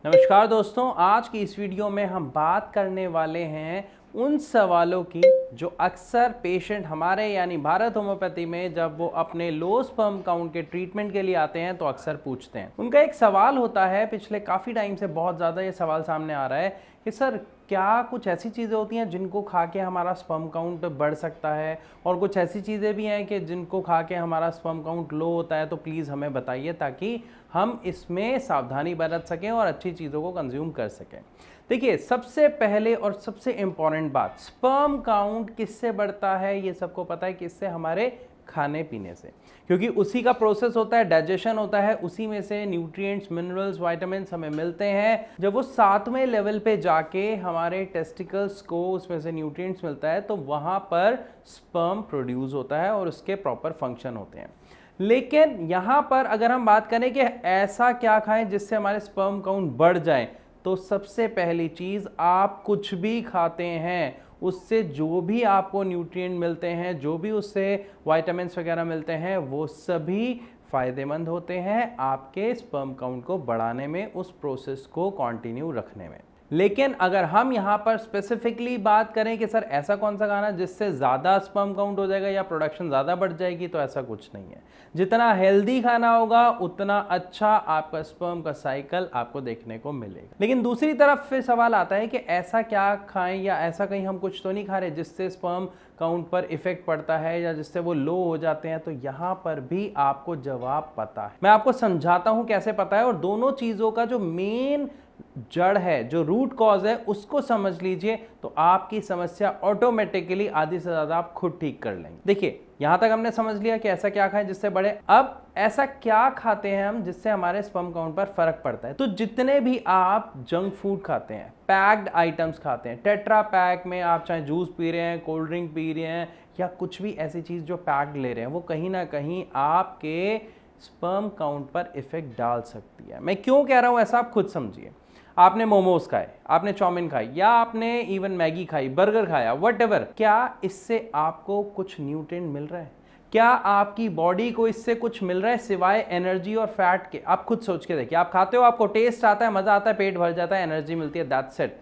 नमस्कार दोस्तों, आज की इस वीडियो में हम बात करने वाले हैं उन सवालों की जो अक्सर पेशेंट हमारे यानी भारत होम्योपैथी में जब वो अपने लो स्पर्म काउंट के ट्रीटमेंट के लिए आते हैं तो अक्सर पूछते हैं। उनका एक सवाल होता है, पिछले काफ़ी टाइम से बहुत ज़्यादा ये सवाल सामने आ रहा है कि सर क्या कुछ ऐसी चीज़ें होती हैं जिनको खा के हमारा स्पर्म काउंट बढ़ सकता है और कुछ ऐसी चीज़ें भी हैं कि जिनको खा के हमारा स्पर्म काउंट लो होता है, तो प्लीज़ हमें बताइए ताकि हम इसमें सावधानी बरत सकें और अच्छी चीज़ों को कंज्यूम कर सकें। देखिए, सबसे पहले और सबसे इम्पॉर्टेंट बात, स्पर्म काउंट किससे बढ़ता है ये सबको पता है, किससे? हमारे खाने पीने से, क्योंकि उसी का प्रोसेस होता है, डाइजेशन होता है, उसी में से न्यूट्रिएंट्स, मिनरल्स, विटामिन्स हमें मिलते हैं। जब वो 7वें लेवल पे जाके हमारे टेस्टिकल्स को उसमें से न्यूट्रिएंट्स मिलता है तो वहाँ पर स्पर्म प्रोड्यूस होता है और उसके प्रॉपर फंक्शन होते हैं। लेकिन यहाँ पर अगर हम बात करें कि ऐसा क्या खाएं जिससे हमारे स्पर्म काउंट बढ़ जाए, तो सबसे पहली चीज़, आप कुछ भी खाते हैं उससे जो भी आपको न्यूट्रिएंट मिलते हैं, जो भी उससे विटामिन्स वगैरह मिलते हैं, वो सभी फ़ायदेमंद होते हैं आपके स्पर्म काउंट को बढ़ाने में, उस प्रोसेस को कंटिन्यू रखने में। लेकिन अगर हम यहाँ पर स्पेसिफिकली बात करें कि सर ऐसा कौन सा खाना जिससे ज़्यादा स्पर्म काउंट हो जाएगा या प्रोडक्शन ज़्यादा बढ़ जाएगी, तो ऐसा कुछ नहीं है। जितना हेल्दी खाना होगा उतना अच्छा आपका स्पर्म का साइकिल आपको देखने को मिलेगा। लेकिन दूसरी तरफ फिर सवाल आता है कि ऐसा क्या खाएं या ऐसा कहीं हम कुछ तो नहीं खा रहे जिससे स्पर्म काउंट पर इफेक्ट पड़ता है या जिससे वो लो हो जाते हैं। तो यहाँ पर भी आपको जवाब पता है, मैं आपको समझाता हूँ कैसे पता है। और दोनों चीज़ों का जो मेन जड़ है, जो रूट कॉज है, उसको समझ लीजिए तो आपकी समस्या ऑटोमेटिकली आधी से ज्यादा आप खुद ठीक कर लेंगे। देखिए, यहां तक हमने समझ लिया कि ऐसा क्या खाएं जिससे बढ़े। अब ऐसा क्या खाते हैं हम जिससे हमारे स्पर्म काउंट पर फर्क पड़ता है? तो जितने भी आप जंक फूड खाते हैं, पैक्ड आइटम्स खाते हैं, टेट्रा पैक में आप चाहे जूस पी रहे हैं, कोल्ड ड्रिंक पी रहे हैं या कुछ भी ऐसी चीज जो पैक्ड ले रहे हैं, वो कहीं ना कहीं आपके स्पर्म काउंट पर इफेक्ट डाल सकती है। मैं क्यों कह रहा हूं ऐसा, आप खुद समझिए। आपने मोमोज खाए, आपने चाउमीन खाई, या आपने इवन मैगी खाई, बर्गर खाया, व्हाटएवर, क्या इससे आपको कुछ न्यूट्रिएंट मिल रहा है? क्या आपकी बॉडी को इससे कुछ मिल रहा है सिवाय एनर्जी और फैट के? आप खुद सोच के देखिए। आप खाते हो, आपको टेस्ट आता है, मजा आता है, पेट भर जाता है, एनर्जी मिलती है, दैट्स इट।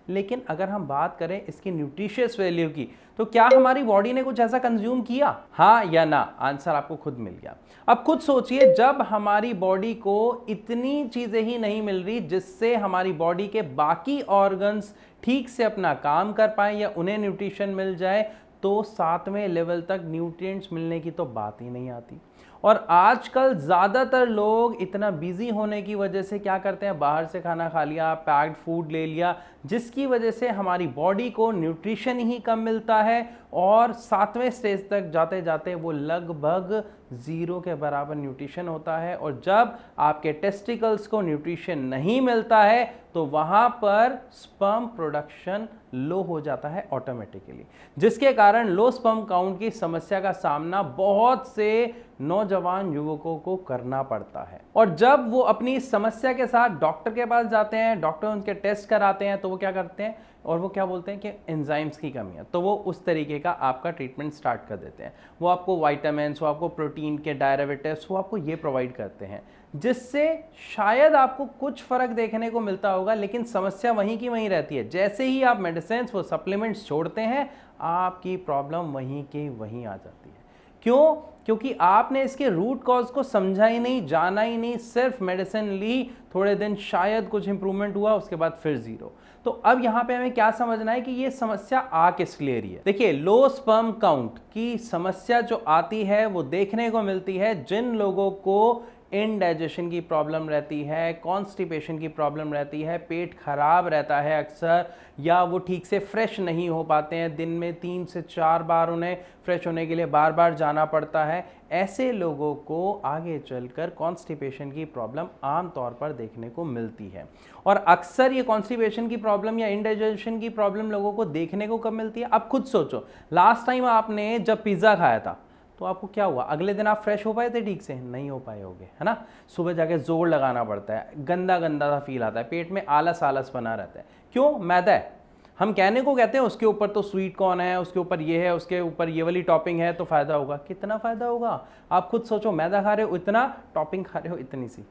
लेकिन अगर हम बात करें इसकी न्यूट्रिशियस वैल्यू की, तो क्या हमारी बॉडी ने कुछ ऐसा कंज्यूम किया? हाँ या ना? आंसर आपको खुद मिल गया। अब खुद सोचिए, जब हमारी बॉडी को इतनी चीजें ही नहीं मिल रही जिससे हमारी बॉडी के बाकी ऑर्गन्स ठीक से अपना काम कर पाए या उन्हें न्यूट्रिशन मिल जाए, तो 7वें लेवल तक न्यूट्रिएंट्स मिलने की तो बात ही नहीं आती। और आजकल ज़्यादातर लोग इतना बिजी होने की वजह से क्या करते हैं, बाहर से खाना खा लिया, पैक्ड फूड ले लिया, जिसकी वजह से हमारी बॉडी को न्यूट्रिशन ही कम मिलता है और 7वें स्टेज तक जाते जाते वो लगभग 0 के बराबर न्यूट्रिशन होता है। और जब आपके टेस्टिकल्स को न्यूट्रिशन नहीं मिलता है तो वहाँ पर स्पर्म प्रोडक्शन लो हो जाता है ऑटोमेटिकली, जिसके कारण लो स्पर्म काउंट की समस्या का सामना बहुत से नौजवान युवकों को करना पड़ता है। और जब वो अपनी समस्या के साथ डॉक्टर के पास जाते हैं, डॉक्टर उनके टेस्ट कराते हैं, तो वो क्या करते हैं और वो क्या बोलते हैं कि एंजाइम्स की कमी है, तो वो उस तरीके का आपका ट्रीटमेंट स्टार्ट कर देते हैं। वो आपको विटामिन्स, वो आपको प्रोटीन के डेरिवेटिव्स, वो आपको ये प्रोवाइड करते हैं, जिससे शायद आपको कुछ फर्क देखने को मिलता होगा, लेकिन समस्या वहीं की वहीं रहती है। जैसे ही आप मेडिसिन, वो सप्लीमेंट्स छोड़ते हैं, आपकी प्रॉब्लम वहीं की वहीं आ जाती है। क्यों? क्योंकि आपने इसके रूट कॉज को समझा ही नहीं, जाना ही नहीं, सिर्फ मेडिसिन ली, थोड़े दिन शायद कुछ इंप्रूवमेंट हुआ, उसके बाद फिर जीरो। तो अब यहां पे हमें क्या समझना है कि ये समस्या आ किस लिए रही है। देखिए, लो स्पर्म काउंट की समस्या जो आती है वो देखने को मिलती है जिन लोगों को इनडाइजेशन की प्रॉब्लम रहती है, कॉन्स्टिपेशन की प्रॉब्लम रहती है, पेट खराब रहता है अक्सर, या वो ठीक से फ्रेश नहीं हो पाते हैं, दिन में 3 से 4 बार उन्हें फ्रेश होने के लिए बार बार जाना पड़ता है। ऐसे लोगों को आगे चलकर कॉन्स्टिपेशन की प्रॉब्लम आमतौर पर देखने को मिलती है। और अक्सर ये कॉन्स्टिपेशन की प्रॉब्लम या इनडाइजेशन की प्रॉब्लम लोगों को देखने को कब मिलती है? अब खुद सोचो, लास्ट टाइम आपने जब पिज्ज़ा खाया था तो आपको क्या हुआ? अगले दिन आप फ्रेश हो पाए थे? ठीक से नहीं हो पाए होगे, है ना। सुबह जाके जोर लगाना पड़ता है, गंदा गंदा सा फील आता है, पेट में आलस आलस बना रहता है। क्यों? मैदा है। हम कहने को कहते हैं उसके ऊपर तो स्वीट कॉर्न है, उसके ऊपर ये है, उसके ऊपर ये वाली टॉपिंग है, तो फायदा होगा। कितना फायदा होगा? आप खुद सोचो, मैदा खा रहे हो इतना, टॉपिंग खा रहे हो इतनी सी,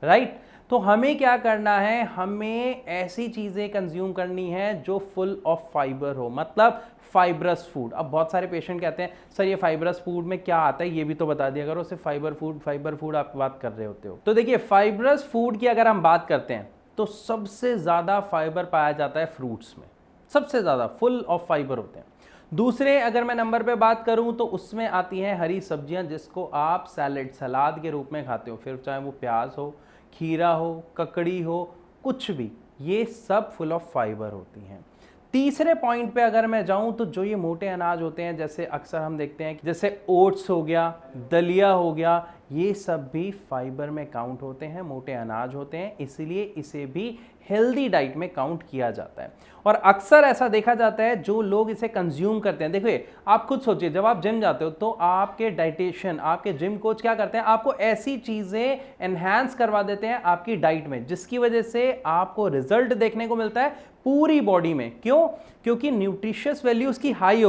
राइट। तो हमें क्या करना है, हमें ऐसी चीज़ें कंज्यूम करनी है जो फुल ऑफ फाइबर हो, मतलब फाइब्रस फूड। अब बहुत सारे पेशेंट कहते हैं सर ये फाइब्रस फूड में क्या आता है ये भी तो बता दिया करो, सिर्फ फाइबर फूड आप बात कर रहे होते हो। तो देखिए फाइब्रस फूड की अगर हम बात करते हैं तो सबसे ज़्यादा फाइबर पाया जाता है फ्रूट्स में, सबसे ज़्यादा फुल ऑफ फाइबर होते हैं। दूसरे अगर मैं नंबर पे बात करूं तो उसमें आती हैं हरी सब्जियां, जिसको आप सलाद के रूप में खाते हो, फिर चाहे वो प्याज हो, खीरा हो, ककड़ी हो, कुछ भी, ये सब फुल ऑफ फाइबर होती हैं। तीसरे पॉइंट पे अगर मैं जाऊं तो जो ये मोटे अनाज होते हैं, जैसे अक्सर हम देखते हैं जैसे ओट्स हो गया, दलिया हो गया, ये सब भी फाइबर में काउंट होते हैं, मोटे अनाज होते हैं, इसीलिए इसे भी हेल्दी डाइट में काउंट किया जाता है। और अक्सर ऐसा देखा जाता है जो लोग इसे कंज्यूम करते हैं, देखिए आप खुद सोचिए, जब आप जिम जाते हो तो आपके डाइटिशियन, आपके जिम कोच क्या करते हैं, आपको ऐसी चीज़ें एनहांस करवा देते हैं आपकी डाइट में, जिसकी वजह से आपको रिजल्ट देखने को मिलता है पूरी बॉडी में। क्यों? क्योंकि न्यूट्रिशियस वैल्यू उसकी हाई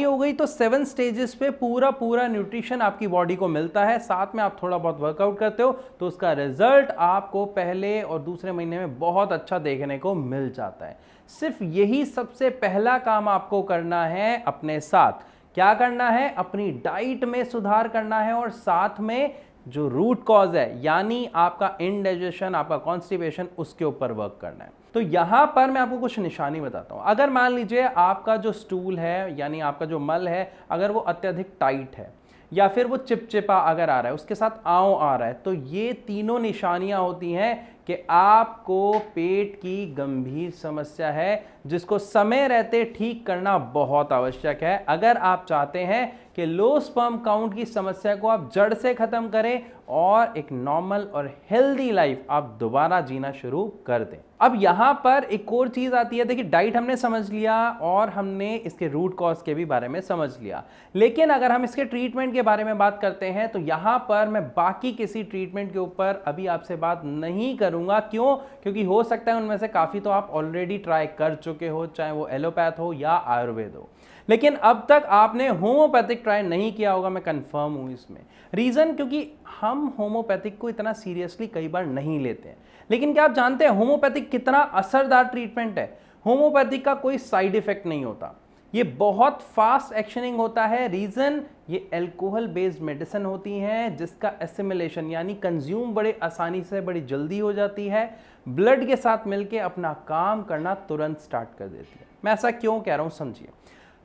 हो गई तो 7 स्टेजेस पे पूरा न्यूट्रिशन आपकी बॉडी को मिलता है, साथ में आप थोड़ा बहुत वर्कआउट करते हो तो उसका रिजल्ट आपको पहले और दूसरे महीने में बहुत अच्छा देखने को मिल जाता है। सिर्फ यही सबसे पहला काम आपको करना है अपने साथ। क्या करना है? अपनी डाइट में सुधार करना है और साथ में जो रूट कॉज है यानी आपका इंडाइजेशन, आपका कॉन्स्टिपेशन, उसके ऊपर वर्क करना है। तो यहां पर मैं आपको कुछ निशानी बताता हूं। अगर मान लीजिए आपका जो स्टूल है यानी आपका जो मल है, अगर वो अत्यधिक टाइट है या फिर वो चिपचिपा अगर आ रहा है, उसके साथ आंव आ रहा है, तो ये तीनों निशानियां होती हैं कि आपको पेट की गंभीर समस्या है, जिसको समय रहते ठीक करना बहुत आवश्यक है अगर आप चाहते हैं कि लो स्पर्म काउंट की समस्या को आप जड़ से खत्म करें और एक नॉर्मल और हेल्दी लाइफ आप दोबारा जीना शुरू कर दें। अब यहां पर एक और चीज आती है, देखिए डाइट हमने समझ लिया और हमने इसके रूट कॉज के भी बारे में समझ लिया, लेकिन अगर हम इसके ट्रीटमेंट के बारे में बात करते हैं तो यहां पर मैं बाकी किसी ट्रीटमेंट के ऊपर अभी आपसे बात नहीं करूंगा। क्यों? क्योंकि हो सकता है उनमें से काफी तो आप ऑलरेडी ट्राई कर चुके हो, चाहे वो एलोपैथ हो या आयुर्वेद हो, लेकिन अब तक आपने होम्योपैथिक ट्राई नहीं किया होगा, मैं कंफर्म हूं इसमें। रीजन क्योंकि हम होम्योपैथिक को इतना सीरियसली कई बार नहीं लेते हैं। लेकिन क्या आप जानते हैं होम्योपैथिक कितना असरदार ट्रीटमेंट है? होम्योपैथिक का कोई साइड इफेक्ट नहीं होता, ये बहुत फास्ट एक्शनिंग होता है। रीजन, ये अल्कोहल बेस्ड मेडिसिन होती हैं जिसका एसिमिलेशन यानी कंज्यूम बड़े आसानी से, बड़ी जल्दी हो जाती है, ब्लड के साथ मिलके अपना काम करना तुरंत स्टार्ट कर देती है। मैं ऐसा क्यों कह रहा हूं समझिए।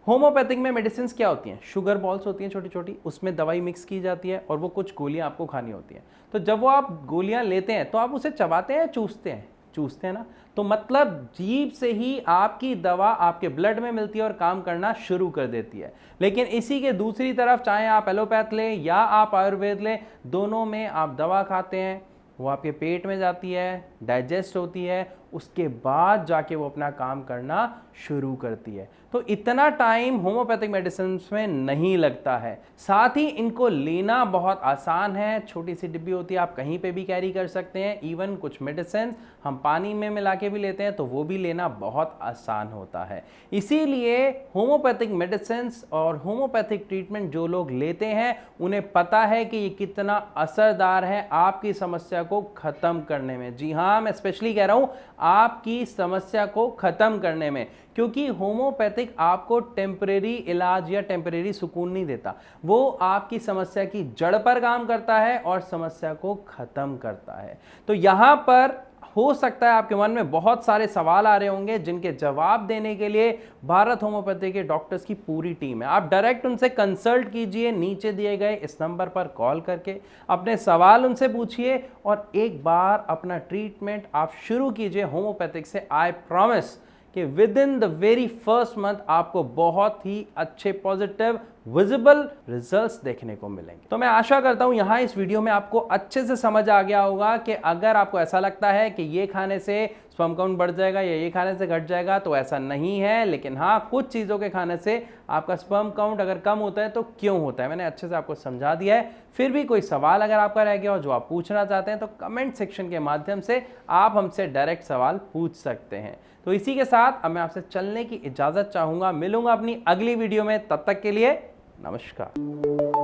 होम्योपैथिक में मेडिसिन क्या होती हैं? शुगर बॉल्स होती हैं छोटी छोटी, उसमें दवाई मिक्स की जाती है और वो कुछ गोलियां आपको खानी होती हैं। तो जब वो आप गोलियां लेते हैं तो आप उसे चबाते हैं, चूसते हैं? चूसते हैं ना। तो मतलब जीभ से ही आपकी दवा आपके ब्लड में मिलती है और काम करना शुरू कर देती है। लेकिन इसी के दूसरी तरफ चाहे आप एलोपैथ लें या आप आयुर्वेद लें, दोनों में आप दवा खाते हैं, वो आपके पेट में जाती है, डाइजेस्ट होती है, उसके बाद जाके वो अपना काम करना शुरू करती है। तो इतना टाइम होम्योपैथिक मेडिसिन में नहीं लगता है। साथ ही इनको लेना बहुत आसान है, छोटी सी डिब्बी होती है, आप कहीं पे भी कैरी कर सकते हैं। इवन कुछ मेडिसिन हम पानी में मिला के भी लेते हैं तो वो भी लेना बहुत आसान होता है। इसीलिए होम्योपैथिक मेडिसिन और होम्योपैथिक ट्रीटमेंट जो लोग लेते हैं उन्हें पता है कि ये कितना असरदार है आपकी समस्या को खत्म करने में। जी हाँ, मैं स्पेशली कह रहा हूं आपकी समस्या को खत्म करने में, क्योंकि होम्योपैथिक आपको टेम्परेरी इलाज या टेम्परेरी सुकून नहीं देता, वो आपकी समस्या की जड़ पर काम करता है और समस्या को खत्म करता है। तो यहां पर हो सकता है आपके मन में बहुत सारे सवाल आ रहे होंगे जिनके जवाब देने के लिए भारत होम्योपैथी के डॉक्टर्स की पूरी टीम है। आप डायरेक्ट उनसे कंसल्ट कीजिए, नीचे दिए गए इस नंबर पर कॉल करके अपने सवाल उनसे पूछिए और एक बार अपना ट्रीटमेंट आप शुरू कीजिए होम्योपैथिक से। आई प्रॉमिस कि with in the very first month आपको बहुत ही अच्छे पॉजिटिव विजिबल रिजल्ट्स देखने को मिलेंगे। तो मैं आशा करता हूं यहां इस वीडियो में आपको अच्छे से समझ आ गया होगा कि अगर आपको ऐसा लगता है कि ये खाने से स्पर्म काउंट बढ़ जाएगा या ये खाने से घट जाएगा तो ऐसा नहीं है। लेकिन हाँ, कुछ चीज़ों के खाने से आपका स्पर्म काउंट अगर कम होता है तो क्यों होता है, मैंने अच्छे से आपको समझा दिया है। फिर भी कोई सवाल अगर आपका रह गया हो जो आप पूछना चाहते हैं तो कमेंट सेक्शन के माध्यम से आप हमसे डायरेक्ट सवाल पूछ सकते हैं। तो इसी के साथ अब मैं आपसे चलने की इजाज़त चाहूँगा। मिलूंगा अपनी अगली वीडियो में, तब तक के लिए नमस्कार।